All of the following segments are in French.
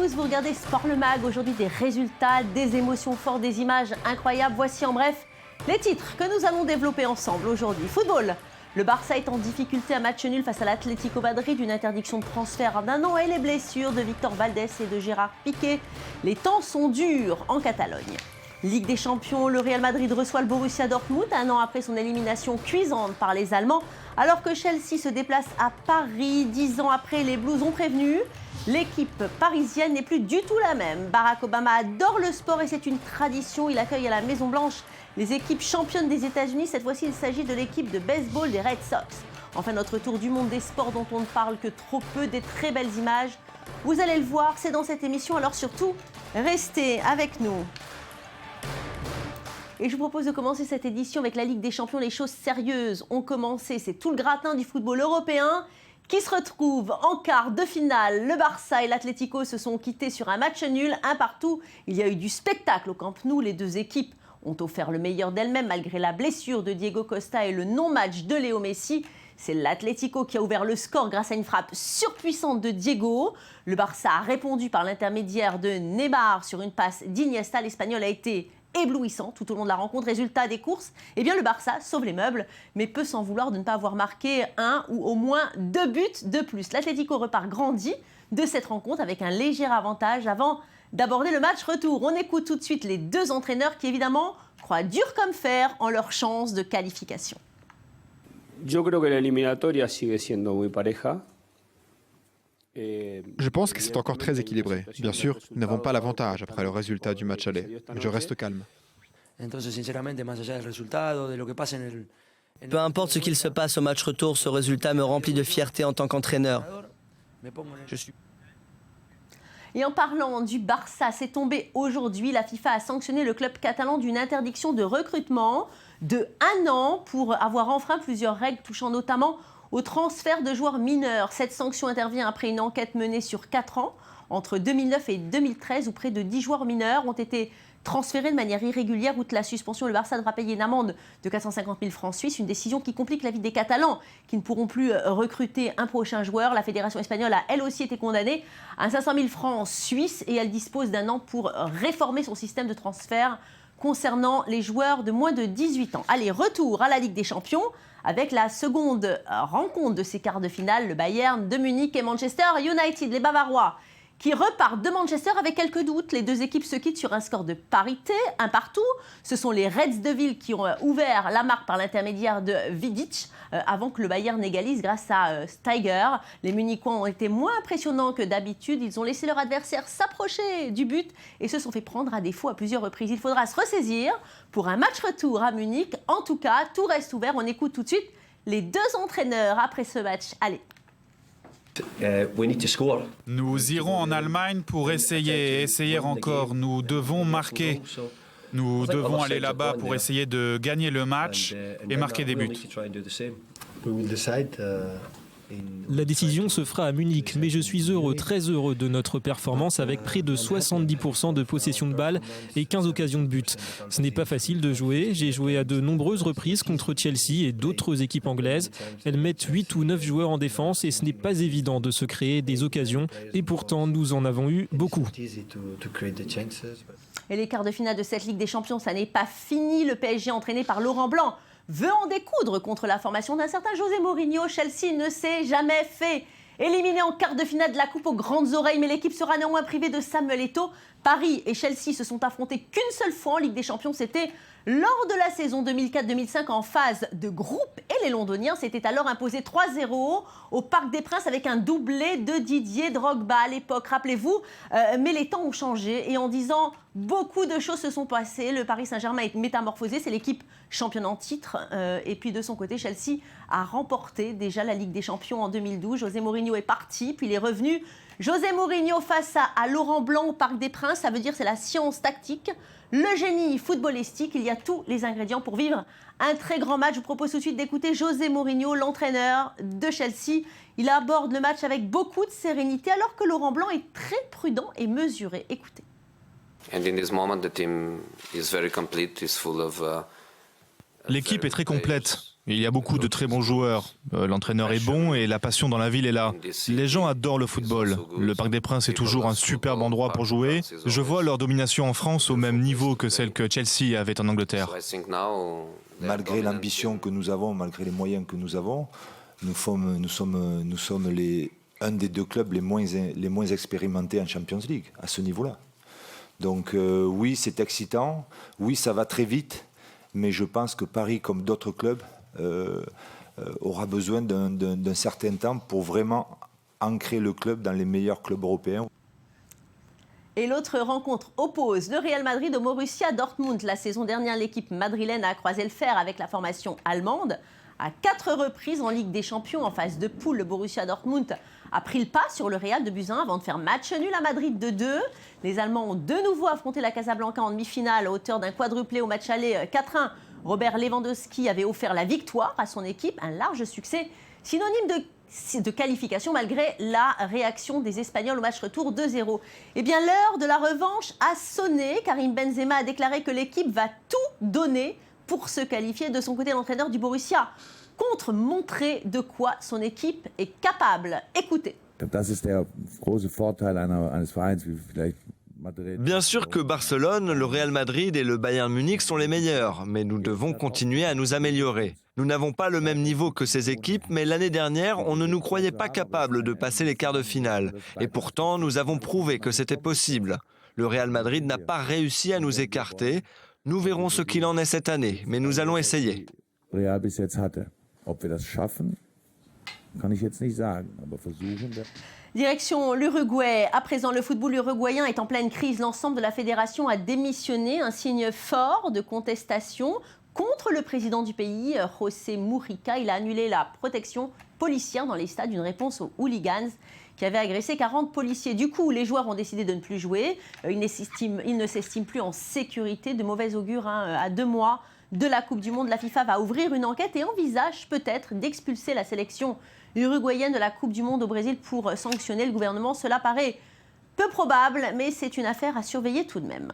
tous, vous regardez Sport le Mag, aujourd'hui des résultats, des émotions fortes, des images incroyables. Voici en bref les titres que nous allons développer ensemble aujourd'hui. Football, le Barça est en difficulté à match nul face à l'Atlético Madrid, une interdiction de transfert d'1 an et les blessures de Victor Valdés et de Gérard Piqué. Les temps sont durs en Catalogne. Ligue des Champions, le Real Madrid reçoit le Borussia Dortmund 1 an après son élimination cuisante par les Allemands, alors que Chelsea se déplace à Paris 10 ans après. Les Blues ont prévenu, l'équipe parisienne n'est plus du tout la même. Barack Obama adore le sport et c'est une tradition. Il accueille à la Maison-Blanche les équipes championnes des États-Unis. Cette fois-ci, il s'agit de l'équipe de baseball des Red Sox. Enfin, notre tour du monde des sports dont on ne parle que trop peu, des très belles images. Vous allez le voir, c'est dans cette émission, alors surtout, restez avec nous. Et je vous propose de commencer cette édition avec la Ligue des Champions. Les choses sérieuses ont commencé. C'est tout le gratin du football européen qui se retrouve en quart de finale. Le Barça et l'Atlético se sont quittés sur un match nul, un partout. Il y a eu du spectacle au Camp Nou. Les deux équipes ont offert le meilleur d'elles-mêmes malgré la blessure de Diego Costa et le non-match de Léo Messi. C'est l'Atlético qui a ouvert le score grâce à une frappe surpuissante de Diego. Le Barça a répondu par l'intermédiaire de Neymar sur une passe d'Iniesta. L'Espagnol a été éblouissant tout au long de la rencontre. Résultat des courses, eh bien le Barça sauve les meubles, mais peut s'en vouloir de ne pas avoir marqué un ou au moins 2 buts de plus. L'Atlético repart grandi de cette rencontre avec un léger avantage avant d'aborder le match retour. On écoute tout de suite les deux entraîneurs qui évidemment croient dur comme fer en leur chance de qualification. Yo creo que la eliminatoria sigue siendo muy pareja. Je pense que c'est encore très équilibré. Bien sûr, nous n'avons pas l'avantage après le résultat du match aller, mais je reste calme. Peu importe ce qu'il se passe au match retour, ce résultat me remplit de fierté en tant qu'entraîneur. Et en parlant du Barça, c'est tombé aujourd'hui. La FIFA a sanctionné le club catalan d'une interdiction de recrutement de 1 an pour avoir enfreint plusieurs règles touchant notamment au transfert de joueurs mineurs. Cette sanction intervient après une enquête menée sur 4 ans, entre 2009 et 2013, où près de 10 joueurs mineurs ont été transférés de manière irrégulière. Outre la suspension, le Barça devra payer une amende de 450 000 francs suisses, une décision qui complique la vie des Catalans, qui ne pourront plus recruter un prochain joueur. La fédération espagnole a elle aussi été condamnée à 500 000 francs suisses et elle dispose d'1 an pour réformer son système de transfert concernant les joueurs de moins de 18 ans. Allez, retour à la Ligue des Champions avec la seconde rencontre de ces quarts de finale, le Bayern de Munich et Manchester United. Les Bavarois qui repartent de Manchester avec quelques doutes. Les deux équipes se quittent sur un score de parité, un partout. Ce sont les Reds de Ville qui ont ouvert la marque par l'intermédiaire de Vidic avant que le Bayern n'égalise grâce à Steiger. Les Munichois ont été moins impressionnants que d'habitude. Ils ont laissé leur adversaire s'approcher du but et se sont fait prendre à défaut à plusieurs reprises. Il faudra se ressaisir pour un match retour à Munich. En tout cas, tout reste ouvert. On écoute tout de suite les deux entraîneurs après ce match. Allez. Nous irons en Allemagne pour essayer encore. Nous devons marquer. Nous devons aller là-bas pour essayer de gagner le match et marquer des buts. La décision se fera à Munich, mais je suis heureux, très heureux de notre performance avec près de 70% de possession de balle et 15 occasions de but. Ce n'est pas facile de jouer. J'ai joué à de nombreuses reprises contre Chelsea et d'autres équipes anglaises. Elles mettent 8 ou 9 joueurs en défense et ce n'est pas évident de se créer des occasions. Et pourtant, nous en avons eu beaucoup. Et les quarts de finale de cette Ligue des Champions, ça n'est pas fini. Le PSG entraîné par Laurent Blanc veut en découdre contre la formation d'un certain José Mourinho. Chelsea ne s'est jamais fait éliminé en quart de finale de la Coupe aux grandes oreilles, mais l'équipe sera néanmoins privée de Samuel Eto'o. Paris et Chelsea se sont affrontés qu'une seule fois en Ligue des Champions. C'était lors de la saison 2004-2005 en phase de groupe. Et les Londoniens s'étaient alors imposés 3-0 au Parc des Princes avec un doublé de Didier Drogba à l'époque. Rappelez-vous, mais les temps ont changé et en 10 ans, beaucoup de choses se sont passées. Le Paris Saint-Germain est métamorphosé, c'est l'équipe championne en titre. Et puis de son côté, Chelsea a remporté déjà la Ligue des Champions en 2012. José Mourinho est parti, puis il est revenu. José Mourinho face à Laurent Blanc au Parc des Princes, ça veut dire c'est la science tactique, le génie footballistique. Il y a tous les ingrédients pour vivre un très grand match. Je vous propose tout de suite d'écouter José Mourinho, l'entraîneur de Chelsea. Il aborde le match avec beaucoup de sérénité alors que Laurent Blanc est très prudent et mesuré. Écoutez. L'équipe est très complète. Il y a beaucoup de très bons joueurs. L'entraîneur est bon et la passion dans la ville est là. Les gens adorent le football. Le Parc des Princes est toujours un superbe endroit pour jouer. Je vois leur domination en France au même niveau que celle que Chelsea avait en Angleterre. Malgré l'ambition que nous avons, malgré les moyens que nous avons, nous sommes un des deux clubs les moins expérimentés en Champions League, à ce niveau-là. Donc oui, c'est excitant, oui, ça va très vite, mais je pense que Paris, comme d'autres clubs, aura besoin d'un certain temps pour vraiment ancrer le club dans les meilleurs clubs européens. Et l'autre rencontre oppose le Real Madrid au Borussia Dortmund. La saison dernière, l'équipe madrilène a croisé le fer avec la formation allemande. À 4 reprises en Ligue des Champions, en phase de poule, le Borussia Dortmund a pris le pas sur le Real de Buts 1 avant de faire match nul à Madrid 2-2. Les Allemands ont de nouveau affronté la Casablanca en demi-finale à hauteur d'un quadruplé au match aller 4-1. Robert Lewandowski avait offert la victoire à son équipe, un large succès, synonyme de qualification malgré la réaction des Espagnols au match retour 2-0. Eh bien, l'heure de la revanche a sonné. Karim Benzema a déclaré que l'équipe va tout donner pour se qualifier. De son côté, l'entraîneur du Borussia compte montrer de quoi son équipe est capable. Écoutez. Bien sûr que Barcelone, le Real Madrid et le Bayern Munich sont les meilleurs, mais nous devons continuer à nous améliorer. Nous n'avons pas le même niveau que ces équipes, mais l'année dernière, on ne nous croyait pas capables de passer les quarts de finale. Et pourtant, nous avons prouvé que c'était possible. Le Real Madrid n'a pas réussi à nous écarter. Nous verrons ce qu'il en est cette année, mais nous allons essayer. Direction l'Uruguay. À présent, le football uruguayen est en pleine crise. L'ensemble de la fédération a démissionné, un signe fort de contestation contre le président du pays, José Mujica. Il a annulé la protection policière dans les stades, une réponse aux hooligans qui avaient agressé 40 policiers. Du coup, les joueurs ont décidé de ne plus jouer. Ils ne s'estiment plus en sécurité. De mauvais augure, à 2 mois de la Coupe du Monde. La FIFA va ouvrir une enquête et envisage peut-être d'expulser la sélection uruguayenne de la Coupe du Monde au Brésil pour sanctionner le gouvernement. Cela paraît peu probable, mais c'est une affaire à surveiller tout de même.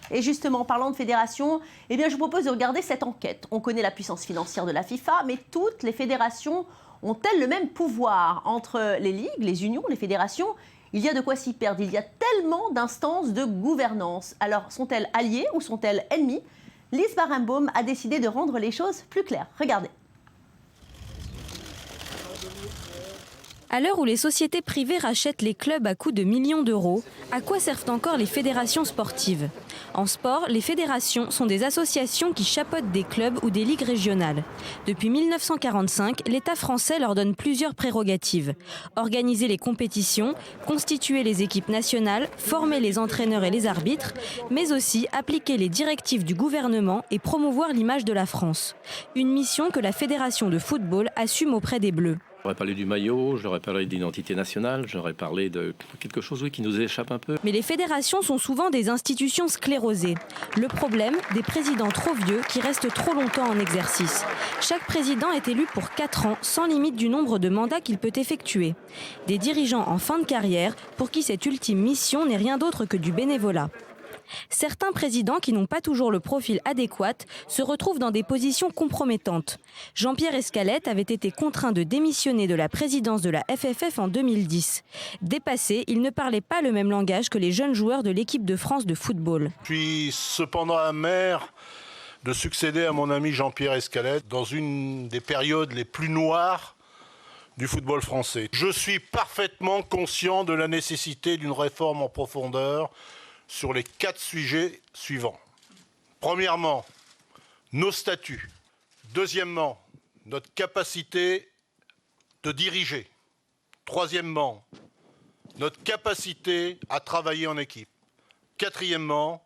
Et justement, en parlant de fédération, eh bien, je vous propose de regarder cette enquête. On connaît la puissance financière de la FIFA, mais toutes les fédérations ont-elles le même pouvoir? Entre les ligues, les unions, les fédérations, il y a de quoi s'y perdre. Il y a tellement d'instances de gouvernance. Alors, sont-elles alliées ou sont-elles ennemies? Lise Barenbaum a décidé de rendre les choses plus claires. Regardez. À l'heure où les sociétés privées rachètent les clubs à coût de millions d'euros, à quoi servent encore les fédérations sportives? En sport, les fédérations sont des associations qui chapeautent des clubs ou des ligues régionales. Depuis 1945, l'État français leur donne plusieurs prérogatives. Organiser les compétitions, constituer les équipes nationales, former les entraîneurs et les arbitres, mais aussi appliquer les directives du gouvernement et promouvoir l'image de la France. Une mission que la Fédération de football assume auprès des Bleus. J'aurais parlé du maillot, j'aurais parlé d'identité nationale, j'aurais parlé de quelque chose qui nous échappe un peu. Mais les fédérations sont souvent des institutions sclérosées. Le problème, des présidents trop vieux qui restent trop longtemps en exercice. Chaque président est élu pour 4 ans, sans limite du nombre de mandats qu'il peut effectuer. Des dirigeants en fin de carrière pour qui cette ultime mission n'est rien d'autre que du bénévolat. Certains présidents qui n'ont pas toujours le profil adéquat se retrouvent dans des positions compromettantes. Jean-Pierre Escalette avait été contraint de démissionner de la présidence de la FFF en 2010. Dépassé, il ne parlait pas le même langage que les jeunes joueurs de l'équipe de France de football. Je suis cependant amer de succéder à mon ami Jean-Pierre Escalette dans une des périodes les plus noires du football français. Je suis parfaitement conscient de la nécessité d'une réforme en profondeur sur les 4 sujets suivants. Premièrement, nos statuts. Deuxièmement, notre capacité de diriger. Troisièmement, notre capacité à travailler en équipe. Quatrièmement,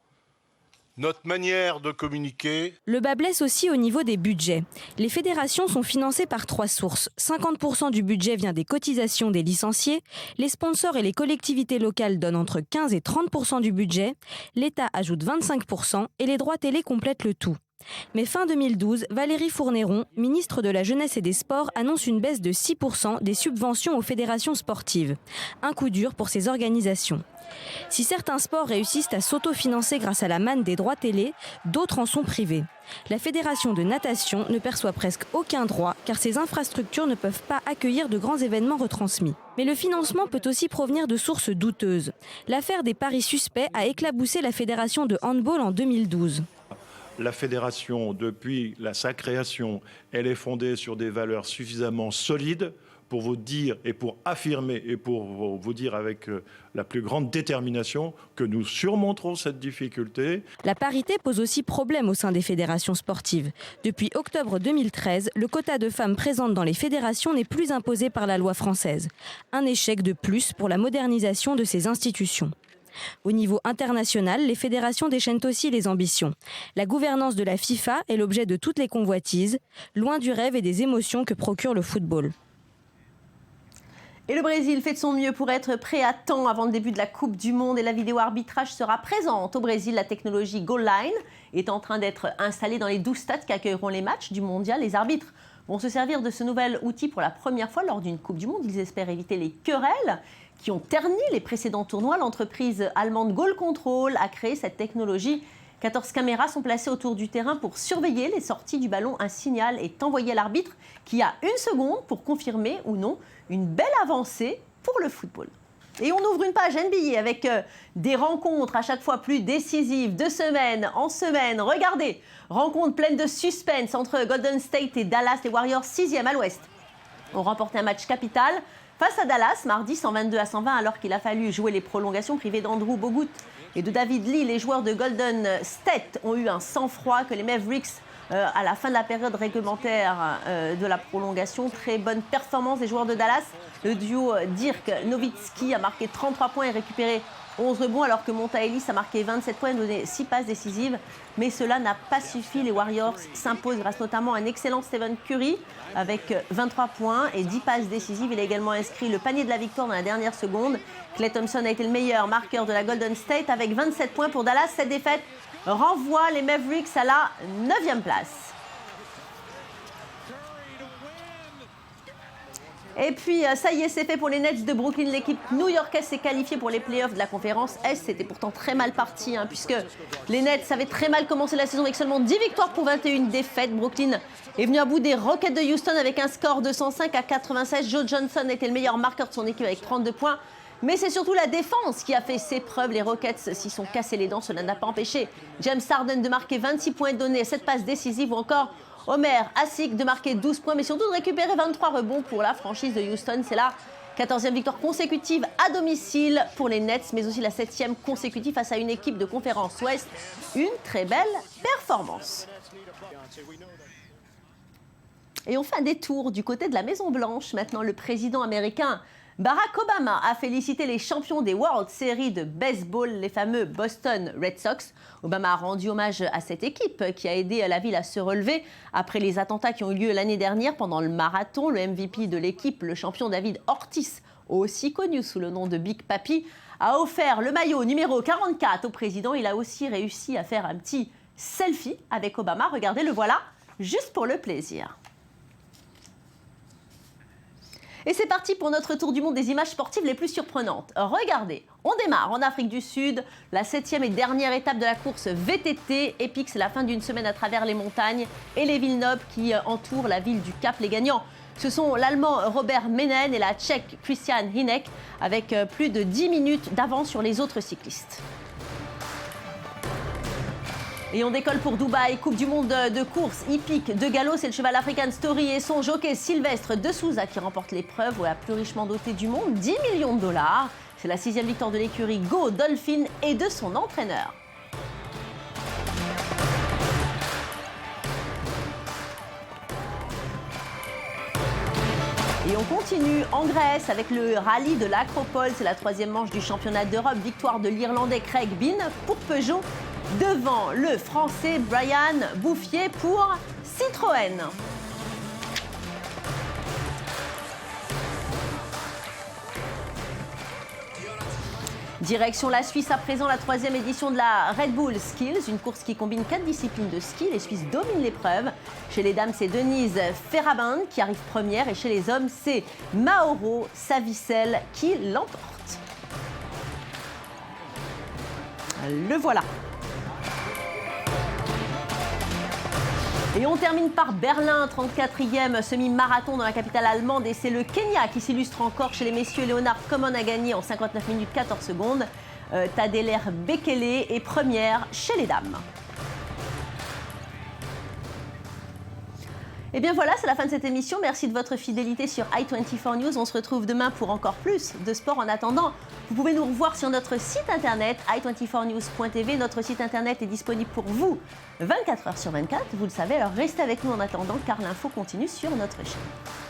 notre manière de communiquer. Le bas blesse aussi au niveau des budgets. Les fédérations sont financées par 3 sources. 50% du budget vient des cotisations des licenciés. Les sponsors et les collectivités locales donnent entre 15 et 30% du budget. L'État ajoute 25% et les droits télé complètent le tout. Mais fin 2012, Valérie Fournéron, ministre de la Jeunesse et des Sports, annonce une baisse de 6% des subventions aux fédérations sportives. Un coup dur pour ces organisations. Si certains sports réussissent à s'autofinancer grâce à la manne des droits télé, d'autres en sont privés. La fédération de natation ne perçoit presque aucun droit car ses infrastructures ne peuvent pas accueillir de grands événements retransmis. Mais le financement peut aussi provenir de sources douteuses. L'affaire des paris suspects a éclaboussé la fédération de handball en 2012. La fédération, depuis sa création, elle est fondée sur des valeurs suffisamment solides pour vous dire et pour affirmer et pour vous dire avec la plus grande détermination que nous surmonterons cette difficulté. La parité pose aussi problème au sein des fédérations sportives. Depuis octobre 2013, le quota de femmes présentes dans les fédérations n'est plus imposé par la loi française. Un échec de plus pour la modernisation de ces institutions. Au niveau international, les fédérations déchaînent aussi les ambitions. La gouvernance de la FIFA est l'objet de toutes les convoitises, loin du rêve et des émotions que procure le football. Et le Brésil fait de son mieux pour être prêt à temps avant le début de la Coupe du Monde et la vidéo arbitrage sera présente. Au Brésil, la technologie Goal Line est en train d'être installée dans les 12 stades qui accueilleront les matchs du Mondial. Les arbitres vont se servir de ce nouvel outil pour la première fois lors d'une Coupe du Monde. Ils espèrent éviter les querelles qui ont terni les précédents tournois. L'entreprise allemande Goal Control a créé cette technologie. 14 caméras sont placées autour du terrain pour surveiller les sorties du ballon. Un signal est envoyé à l'arbitre qui a 1 seconde pour confirmer ou non une belle avancée pour le football. Et on ouvre une page NBA avec des rencontres à chaque fois plus décisives de semaine en semaine. Regardez, rencontre pleine de suspense entre Golden State et Dallas. Les Warriors 6e à l'ouest ont remporté un match capital face à Dallas mardi 122-120 alors qu'il a fallu jouer les prolongations privées d'Andrew Bogut et de David Lee. Les joueurs de Golden State ont eu un sang-froid que les Mavericks à la fin de la période réglementaire de la prolongation. Très bonne performance des joueurs de Dallas. Le duo Dirk Nowitzki a marqué 33 points et récupéré 11 rebonds alors que Monta Ellis a marqué 27 points et donné 6 passes décisives. Mais cela n'a pas suffi. Les Warriors s'imposent grâce notamment à un excellent Stephen Curry avec 23 points et 10 passes décisives. Il a également inscrit le panier de la victoire dans la dernière seconde. Klay Thompson a été le meilleur marqueur de la Golden State avec 27 points pour Dallas. Cette défaite renvoie les Mavericks à la 9e place. Et puis, ça y est, c'est fait pour les Nets de Brooklyn. L'équipe new-yorkaise s'est qualifiée pour les playoffs de la conférence Est. C'était pourtant très mal parti, puisque les Nets avaient très mal commencé la saison avec seulement 10 victoires pour 21 défaites. Brooklyn est venu à bout des Rockets de Houston avec un score de 105-96. Joe Johnson était le meilleur marqueur de son équipe avec 32 points. Mais c'est surtout la défense qui a fait ses preuves. Les Rockets s'y sont cassés les dents. Cela n'a pas empêché James Harden de marquer 26 points et de donner 7 passes décisives, ou encore Omer Asik de marquer 12 points, mais surtout de récupérer 23 rebonds pour la franchise de Houston. C'est la 14e victoire consécutive à domicile pour les Nets, mais aussi la 7e consécutive face à une équipe de conférence Ouest. Une très belle performance. Et on fait un détour du côté de la Maison-Blanche. Maintenant, le président américain Barack Obama a félicité les champions des World Series de baseball, les fameux Boston Red Sox. Obama a rendu hommage à cette équipe qui a aidé la ville à se relever après les attentats qui ont eu lieu l'année dernière pendant le marathon. Le MVP de l'équipe, le champion David Ortiz, aussi connu sous le nom de Big Papi, a offert le maillot numéro 44 au président. Il a aussi réussi à faire un petit selfie avec Obama. Regardez, le voilà, juste pour le plaisir. Et c'est parti pour notre tour du monde des images sportives les plus surprenantes. Regardez, on démarre en Afrique du Sud, la 7e et dernière étape de la course VTT. Épique, c'est la fin d'une semaine à travers les montagnes et les villes nobles qui entourent la ville du Cap. Les gagnants, ce sont l'Allemand Robert Mennen et la Tchèque Christian Hinek, avec plus de 10 minutes d'avance sur les autres cyclistes. Et on décolle pour Dubaï, Coupe du monde de course hippique de galop. C'est le cheval African Story et son jockey Sylvestre de Souza qui remporte l'épreuve, la plus richement dotée du monde, 10 millions de dollars. C'est la 6e victoire de l'écurie Go Dolphin et de son entraîneur. Et on continue en Grèce avec le rallye de l'Acropole. C'est la 3e manche du championnat d'Europe. Victoire de l'Irlandais Craig Bean pour Peugeot devant le Français Brian Bouffier pour Citroën. Direction la Suisse à présent, la 3e édition de la Red Bull Skills, une course qui combine 4 disciplines de ski. Les Suisses dominent l'épreuve. Chez les dames, c'est Denise Ferrabin qui arrive première et chez les hommes, c'est Mauro Savicel qui l'emporte. Le voilà. Et on termine par Berlin, 34e semi-marathon dans la capitale allemande. Et c'est le Kenya qui s'illustre encore chez les messieurs. Leonard Common a gagné en 59 minutes 14 secondes. Tadler Bekele est première chez les dames. Et bien voilà, c'est la fin de cette émission. Merci de votre fidélité sur i24 News. On se retrouve demain pour encore plus de sport. En attendant, vous pouvez nous revoir sur notre site internet i24news.tv. Notre site internet est disponible pour vous 24 heures sur 24. Vous le savez, alors restez avec nous en attendant car l'info continue sur notre chaîne.